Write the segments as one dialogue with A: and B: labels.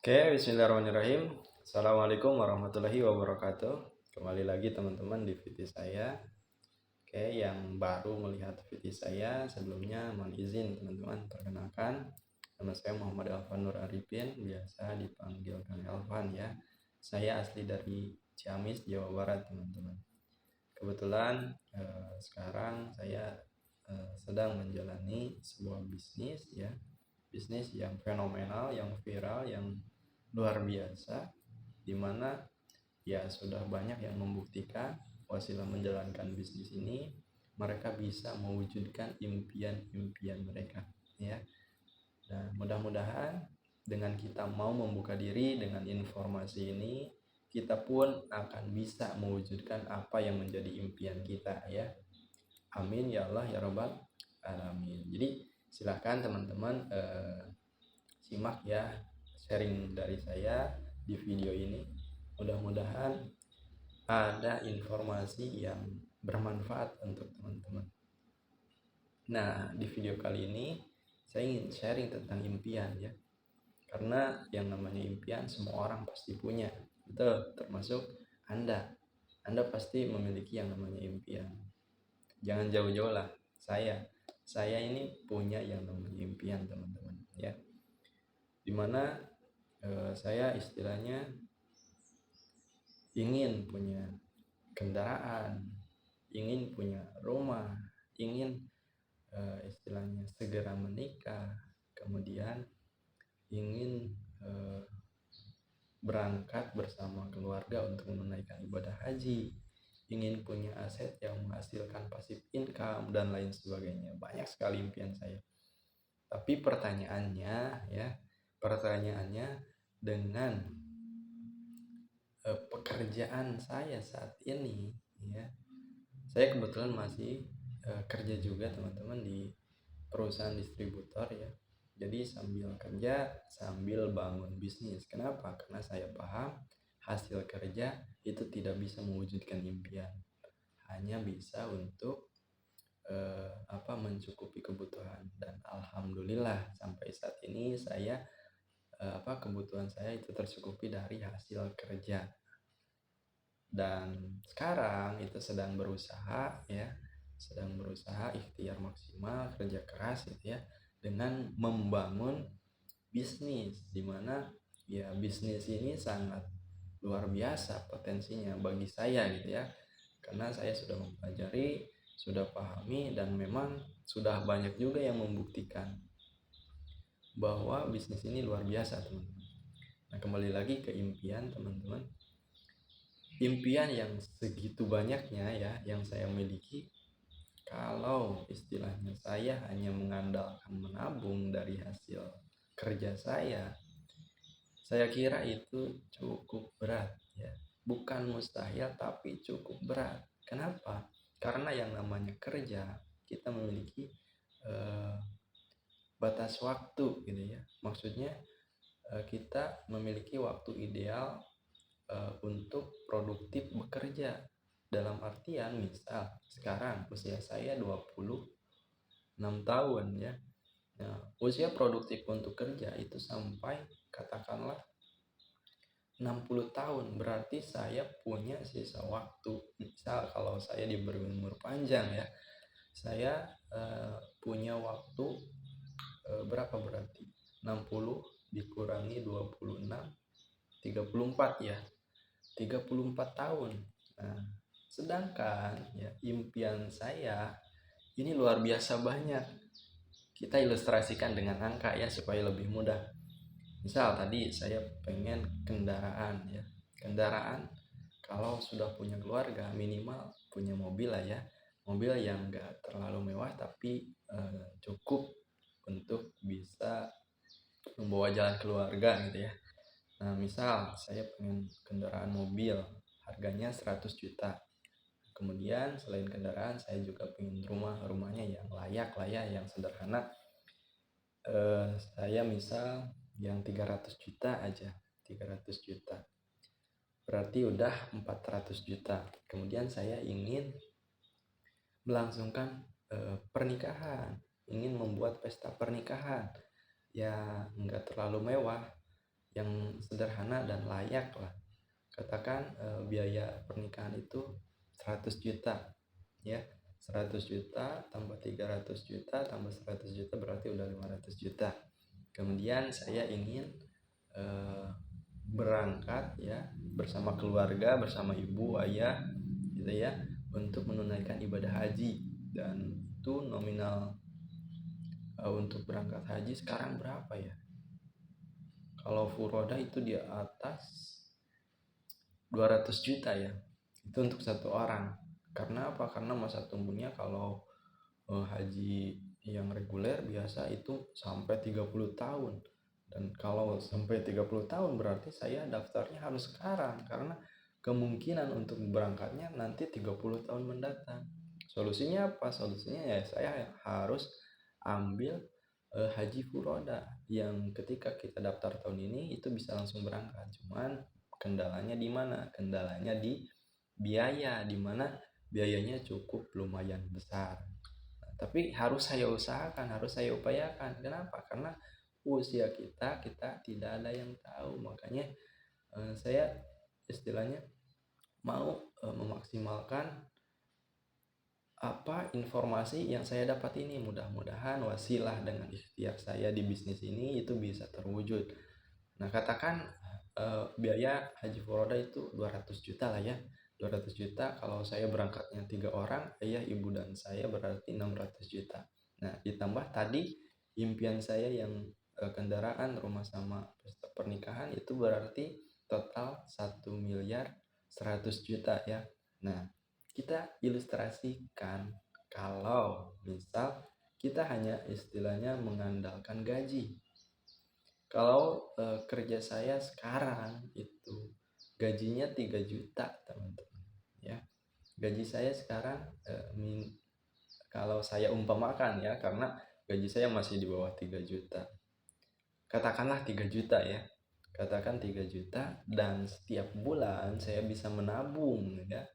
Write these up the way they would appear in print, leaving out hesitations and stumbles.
A: Oke, bismillahirrahmanirrahim. Assalamualaikum warahmatullahi wabarakatuh. Kembali lagi teman-teman di video saya. Oke, yang baru melihat video saya, sebelumnya mohon izin teman-teman perkenalkan. Nama saya Muhammad Elvan Nur Arifin, biasa dipanggil Kang Elvan ya. Saya asli dari Ciamis, Jawa Barat teman-teman. Kebetulan sekarang saya sedang menjalani sebuah bisnis ya. Bisnis yang fenomenal, yang viral, yang luar biasa, dimana ya sudah banyak yang membuktikan wasilah menjalankan bisnis ini mereka bisa mewujudkan impian-impian mereka ya. Nah, mudah-mudahan dengan kita mau membuka diri dengan informasi ini, kita pun akan bisa mewujudkan apa yang menjadi impian kita ya. Amin ya Allah ya Rabbal alamin. Jadi silahkan teman-teman simak ya sharing dari saya di video ini. Mudah-mudahan ada informasi yang bermanfaat untuk teman-teman. Nah, di video kali ini saya ingin sharing tentang impian ya. Karena yang namanya impian semua orang pasti punya. Betul, termasuk Anda. Anda pasti memiliki yang namanya impian. Jangan jauh-jauh lah. Saya ini punya yang namanya impian, teman-teman ya. Dimana saya istilahnya ingin punya kendaraan, ingin punya rumah, ingin istilahnya segera menikah, kemudian ingin berangkat bersama keluarga untuk menunaikan ibadah haji, ingin punya aset yang menghasilkan passive income dan lain sebagainya. Banyak sekali impian saya. Tapi pertanyaannya dengan pekerjaan saya saat ini ya, saya kebetulan masih kerja juga teman-teman di perusahaan distributor ya. Jadi sambil kerja sambil bangun bisnis. Kenapa? Karena saya paham hasil kerja itu tidak bisa mewujudkan impian, hanya bisa untuk mencukupi kebutuhan. Dan alhamdulillah sampai saat ini saya kebutuhan saya itu tercukupi dari hasil kerja. Dan sekarang itu sedang berusaha ikhtiar maksimal, kerja keras gitu ya, dengan membangun bisnis, dimana ya bisnis ini sangat luar biasa potensinya bagi saya gitu ya, karena saya sudah mempelajari, sudah pahami, dan memang sudah banyak juga yang membuktikan bahwa bisnis ini luar biasa teman-teman. Nah, kembali lagi ke impian teman-teman. Impian yang segitu banyaknya ya yang saya miliki, kalau istilahnya saya hanya mengandalkan menabung dari hasil kerja saya kira itu cukup berat ya. Bukan mustahil tapi cukup berat. Kenapa? Karena yang namanya kerja kita memiliki batas waktu gitu ya. Maksudnya kita memiliki waktu ideal untuk produktif bekerja. Dalam artian misal sekarang usia saya 26 tahun ya. Nah, usia produktif untuk kerja itu sampai katakanlah 60 tahun. Berarti saya punya sisa waktu. Misal kalau saya diberi umur panjang ya, saya punya waktu berapa berarti? 60 dikurangi 26, 34 ya. 34 tahun. Nah, sedangkan ya impian saya ini luar biasa banyak. Kita ilustrasikan dengan angka ya supaya lebih mudah. Misal tadi saya pengen kendaraan ya. Kendaraan kalau sudah punya keluarga minimal punya mobil lah ya. Mobil yang enggak terlalu mewah tapi cukup untuk bisa membawa jalan keluarga gitu ya. Nah, misal saya pengen kendaraan mobil harganya 100 juta. Kemudian selain kendaraan saya juga pengen rumahnya yang layak lah ya, yang sederhana. Saya misal yang 300 juta aja, 300 juta. Berarti udah 400 juta. Kemudian saya ingin melangsungkan pernikahan, ingin membuat pesta pernikahan. Ya enggak terlalu mewah, yang sederhana dan layak lah. Katakan biaya pernikahan itu 100 juta ya. 100 juta tambah 300 juta tambah 100 juta berarti udah 500 juta. Kemudian saya ingin berangkat ya bersama keluarga, bersama ibu, ayah gitu ya, untuk menunaikan ibadah haji. Dan itu nominal untuk berangkat haji sekarang berapa ya? Kalau furoda itu di atas 200 juta ya. Itu untuk satu orang. Karena apa? Karena masa tunggunya kalau haji yang reguler biasa itu sampai 30 tahun. Dan kalau sampai 30 tahun berarti saya daftarnya harus sekarang, karena kemungkinan untuk berangkatnya nanti 30 tahun mendatang. Solusinya apa? Solusinya ya saya harus ambil haji furoda yang ketika kita daftar tahun ini itu bisa langsung berangkat. Cuman kendalanya di mana? Kendalanya di biaya, di mana biayanya cukup lumayan besar. Tapi harus saya usahakan, harus saya upayakan. Kenapa? Karena usia kita tidak ada yang tahu. Makanya saya istilahnya mau memaksimalkan apa informasi yang saya dapat ini. Mudah-mudahan wasilah dengan ikhtiar saya di bisnis ini itu bisa terwujud. Nah, katakan biaya haji furoda itu 200 juta lah ya. 200 juta kalau saya berangkatnya 3 orang, ayah, ibu, dan saya berarti 600 juta. Nah, ditambah tadi impian saya yang kendaraan, rumah sama pesta pernikahan itu berarti total 1 miliar 100 juta ya. Nah, kita ilustrasikan kalau misal kita hanya istilahnya mengandalkan gaji. Kalau kerja saya sekarang itu gajinya 3 juta teman-teman ya. Gaji saya sekarang kalau saya umpamakan ya, karena gaji saya masih di bawah 3 juta. Katakanlah 3 juta ya. Katakan 3 juta dan setiap bulan saya bisa menabung ya.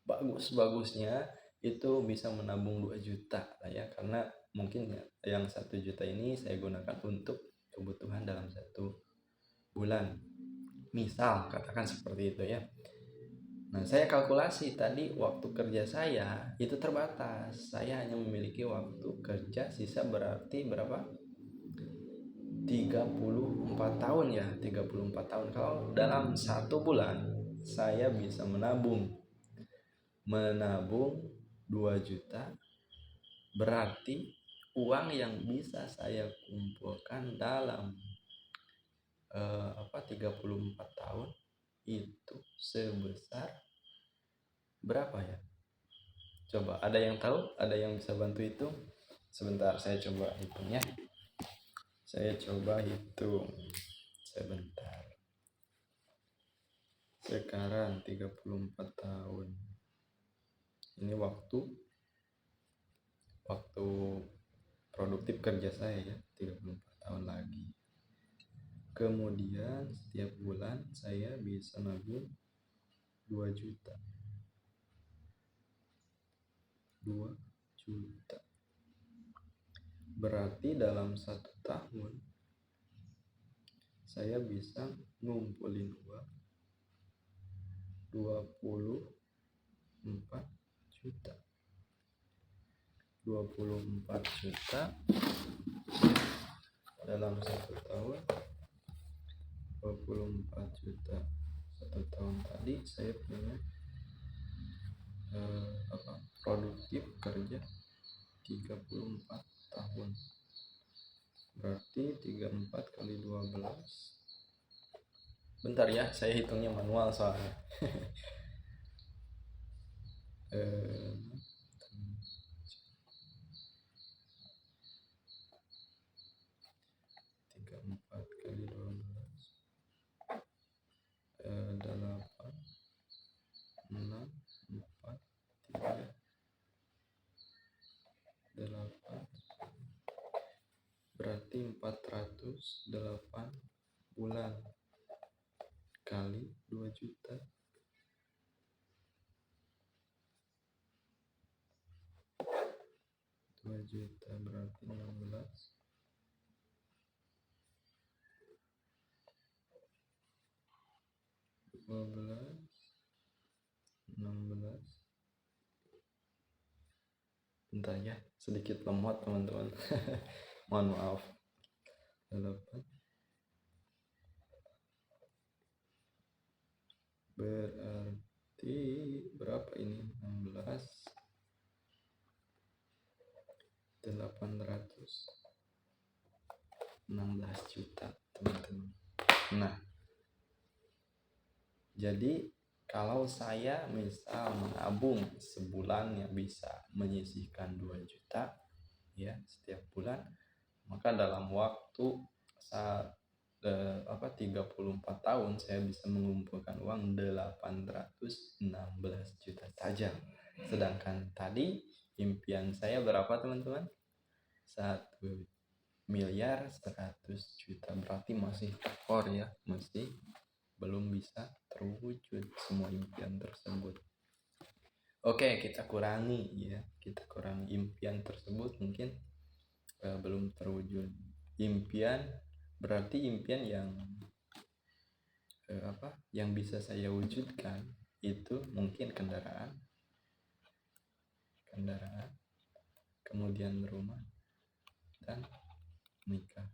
A: Bagus-bagusnya itu bisa menabung 2 juta lah ya, karena mungkin yang 1 juta ini saya gunakan untuk kebutuhan dalam 1 bulan. Misal katakan seperti itu ya. Nah, saya kalkulasi tadi waktu kerja saya itu terbatas. Saya hanya memiliki waktu kerja sisa berarti berapa? 34 tahun ya, 34 tahun. Kalau dalam 1 bulan saya bisa menabung 2 juta, berarti uang yang bisa saya kumpulkan dalam 34 tahun itu sebesar berapa ya? Coba ada yang tahu? Ada yang bisa bantu itu? Sebentar saya coba hitungnya. Saya coba hitung sebentar. Sekarang 34 tahun. Ini waktu produktif kerja saya ya, 34 tahun lagi. Kemudian setiap bulan saya bisa nabung 2 juta. 2 juta. Berarti dalam 1 tahun saya bisa ngumpulin uang 24 juta. 24 juta dalam 1 tahun. 24 juta 1 tahun tadi saya punya produktif kerja 34 tahun. Berarti 34 kali 12. Bentar ya, saya hitungnya manual soalnya. 34 kali 12 8 6 4 3 8, berarti 408 bulan kali 2 juta. 2 juta berarti 16. 12, 16. Bentar ya, sedikit lemot teman-teman. Mohon maaf. 8. Berarti berapa ini? 16. 16 juta teman-teman. Nah, jadi kalau saya misal menabung sebulan yang bisa menyisihkan 2 juta ya setiap bulan, maka dalam waktu saat 34 tahun saya bisa mengumpulkan uang 816 juta saja. Sedangkan tadi impian saya berapa teman-teman? 1.100.000.000, berarti masih tekor ya, masih belum bisa terwujud semua impian tersebut. Oke, kita kurangi impian tersebut mungkin belum terwujud. Impian berarti impian yang bisa saya wujudkan itu mungkin kendaraan, kemudian rumah, dan nikah,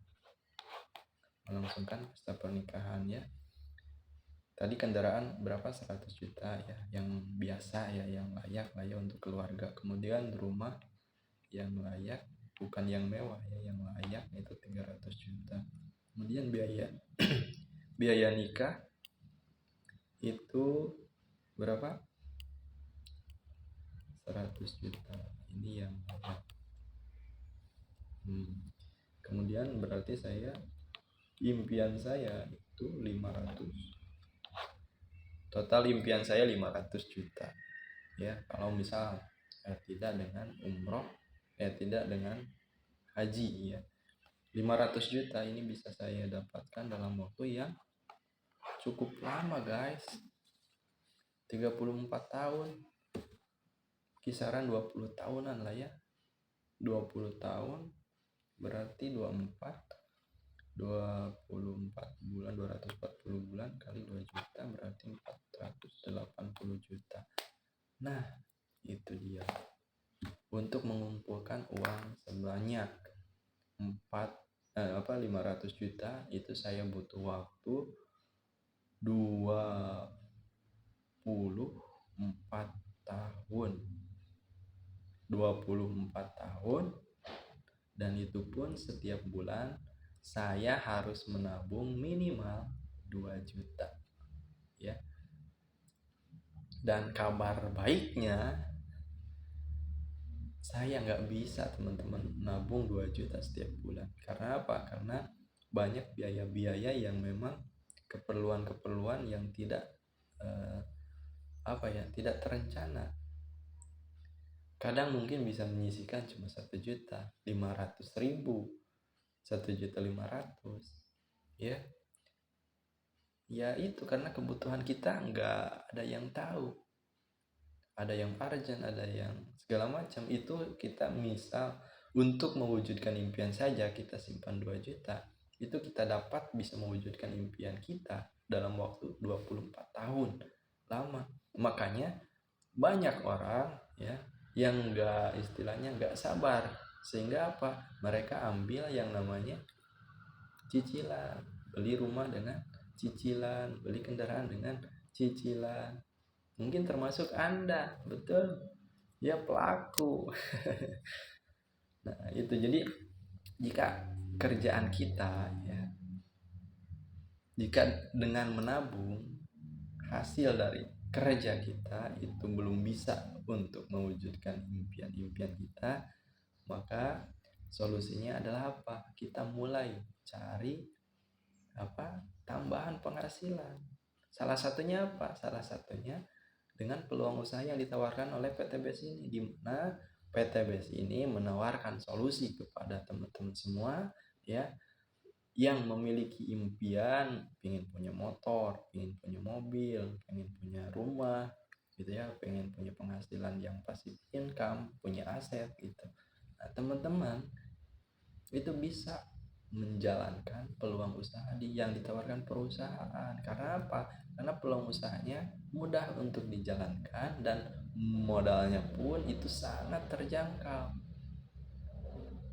A: melangsungkan pesta pernikahan ya. Tadi kendaraan berapa? 100 juta ya, yang biasa ya, yang layak lah ya untuk keluarga. Kemudian rumah yang layak, bukan yang mewah ya, yang layak itu 300 juta. Kemudian biaya nikah itu berapa? 100 juta. Ini yang layak. Kemudian berarti impian saya itu 500. Total impian saya 500 juta. Ya, kalau misal tidak dengan umroh, tidak dengan haji ya. 500 juta ini bisa saya dapatkan dalam waktu yang cukup lama, guys. 34 tahun. Kisaran 20 tahunan lah ya. 20 tahun berarti 24 bulan, 240 bulan kali 2 juta berarti 480 juta. Nah, itu dia. Untuk mengumpulkan uang sebanyak 500 juta itu saya butuh waktu 24 tahun. 24 tahun, dan itu pun setiap bulan saya harus menabung minimal 2 juta ya. Dan kabar baiknya saya nggak bisa teman-teman nabung 2 juta setiap bulan. Karena apa? Karena banyak biaya-biaya yang memang keperluan-keperluan yang tidak tidak terencana. Kadang mungkin bisa menyisihkan cuma 1.500.000, 1.500.000 ya. Ya itu karena kebutuhan kita nggak ada yang tahu. Ada yang urgent, ada yang segala macam. Itu kita misal untuk mewujudkan impian saja kita simpan 2 juta. Itu kita dapat bisa mewujudkan impian kita dalam waktu 24 tahun. Lama. Makanya banyak orang ya yang istilahnya nggak sabar. Sehingga apa? Mereka ambil yang namanya cicilan. Beli rumah dengan cicilan, beli kendaraan dengan cicilan. Mungkin termasuk Anda, betul? Ya, pelaku. Nah, itu jadi jika kerjaan kita ya, jika dengan menabung hasil dari kerja kita itu belum bisa untuk mewujudkan impian-impian kita, maka solusinya adalah apa? Kita mulai cari tambahan penghasilan. Salah satunya apa? Salah satunya dengan peluang usaha yang ditawarkan oleh PT BES ini, di mana PT BES ini menawarkan solusi kepada teman-teman semua ya yang memiliki impian, pengen punya motor, pengen punya mobil, pengen punya rumah gitu ya, pengen punya penghasilan yang passive income, punya aset gitu. Nah, teman-teman itu bisa menjalankan peluang usaha yang ditawarkan perusahaan. Karena apa? Karena peluang usahanya mudah untuk dijalankan dan modalnya pun itu sangat terjangkau.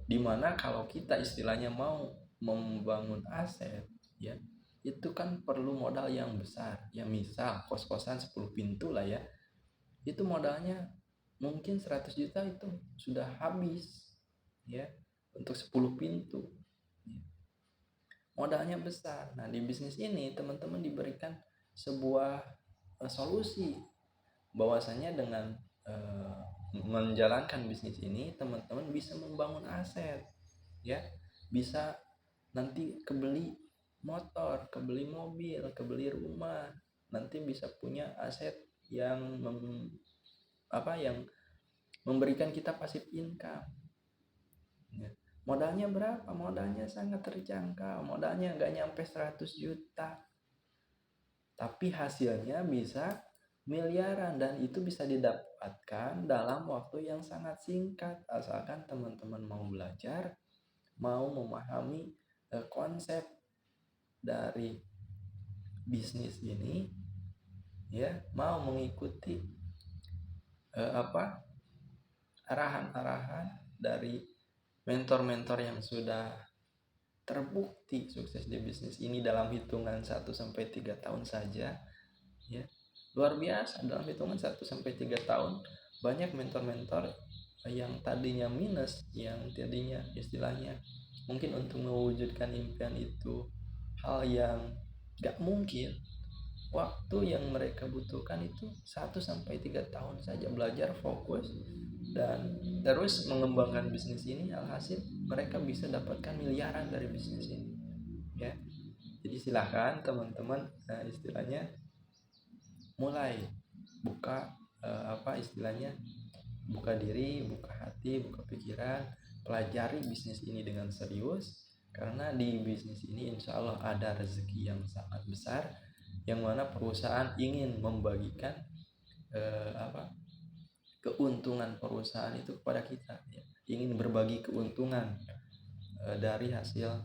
A: Dimana kalau kita istilahnya mau membangun aset, ya itu kan perlu modal yang besar. Ya misal kos-kosan 10 pintu lah ya, itu modalnya mungkin 100 juta itu sudah habis ya untuk 10 pintu. Modalnya besar. Nah, di bisnis ini teman-teman diberikan sebuah solusi bahwasanya dengan menjalankan bisnis ini teman-teman bisa membangun aset, ya bisa nanti kebeli motor, kebeli mobil, kebeli rumah, nanti bisa punya aset yang yang memberikan kita passive income. Ya. Modalnya berapa? Modalnya sangat terjangkau. Modalnya nggak nyampe 100 juta. Tapi hasilnya bisa miliaran dan itu bisa didapatkan dalam waktu yang sangat singkat asalkan teman-teman mau belajar, mau memahami konsep dari bisnis ini, ya, mau mengikuti arahan-arahan dari mentor-mentor yang sudah terbukti sukses di bisnis ini dalam hitungan 1-3 tahun saja, ya. Luar biasa, dalam hitungan 1-3 tahun banyak mentor-mentor yang tadinya minus, yang tadinya istilahnya mungkin untuk mewujudkan impian itu hal yang gak mungkin. Waktu yang mereka butuhkan itu 1-3 tahun saja, belajar fokus dan terus mengembangkan bisnis ini. Alhasil mereka bisa dapatkan miliaran dari bisnis ini, ya. Jadi silahkan teman-teman istilahnya mulai buka buka diri, buka hati, buka pikiran, pelajari bisnis ini dengan serius, karena di bisnis ini insya Allah ada rezeki yang sangat besar, yang mana perusahaan ingin membagikan keuntungan perusahaan itu kepada kita, ya. Ingin berbagi keuntungan dari hasil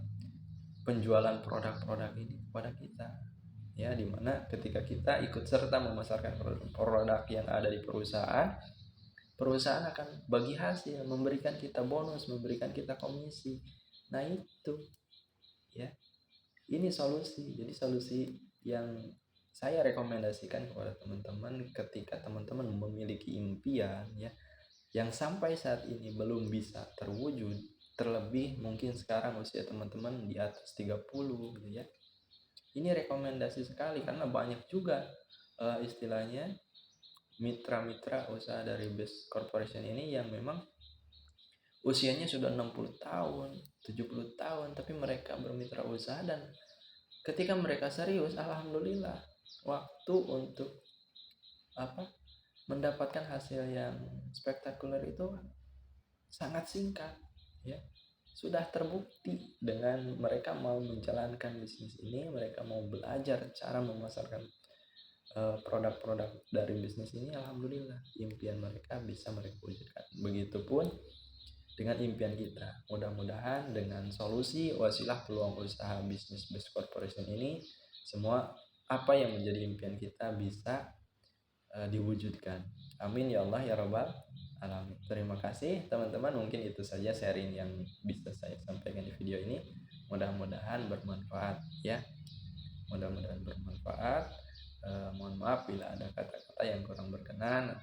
A: penjualan produk-produk ini kepada kita, ya, dimana ketika kita ikut serta memasarkan produk yang ada di perusahaan akan bagi hasil, memberikan kita bonus, memberikan kita komisi. Nah itu, ya, ini solusi. Jadi solusi yang saya rekomendasikan kepada teman-teman ketika teman-teman memiliki impian, ya, yang sampai saat ini belum bisa terwujud, terlebih mungkin sekarang usia teman-teman di atas 30 gitu ya. Ini rekomendasi sekali karena banyak juga istilahnya mitra-mitra usaha dari Best Corporation ini yang memang usianya sudah 60 tahun, 70 tahun, tapi mereka bermitra usaha dan ketika mereka serius, alhamdulillah waktu untuk mendapatkan hasil yang spektakuler itu sangat singkat, ya. Sudah terbukti dengan mereka mau menjalankan bisnis ini, mereka mau belajar cara memasarkan produk-produk dari bisnis ini, alhamdulillah impian mereka bisa mereka wujudkan. Begitupun dengan impian kita. Mudah-mudahan dengan solusi wasilah peluang usaha bisnis Best Corporation ini, semua apa yang menjadi impian kita bisa diwujudkan. Amin ya Allah ya Rabbal alamin. Terima kasih teman-teman, mungkin itu saja sharing yang bisa saya sampaikan di video ini. Mudah-mudahan bermanfaat, ya. Mudah-mudahan bermanfaat. Mohon maaf bila ada kata-kata yang kurang berkenan,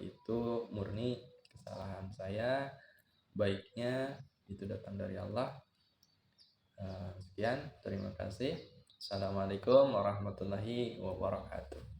A: itu murni kesalahan saya. Baiknya itu datang dari Allah. Sekian, terima kasih. Assalamualaikum warahmatullahi wabarakatuh.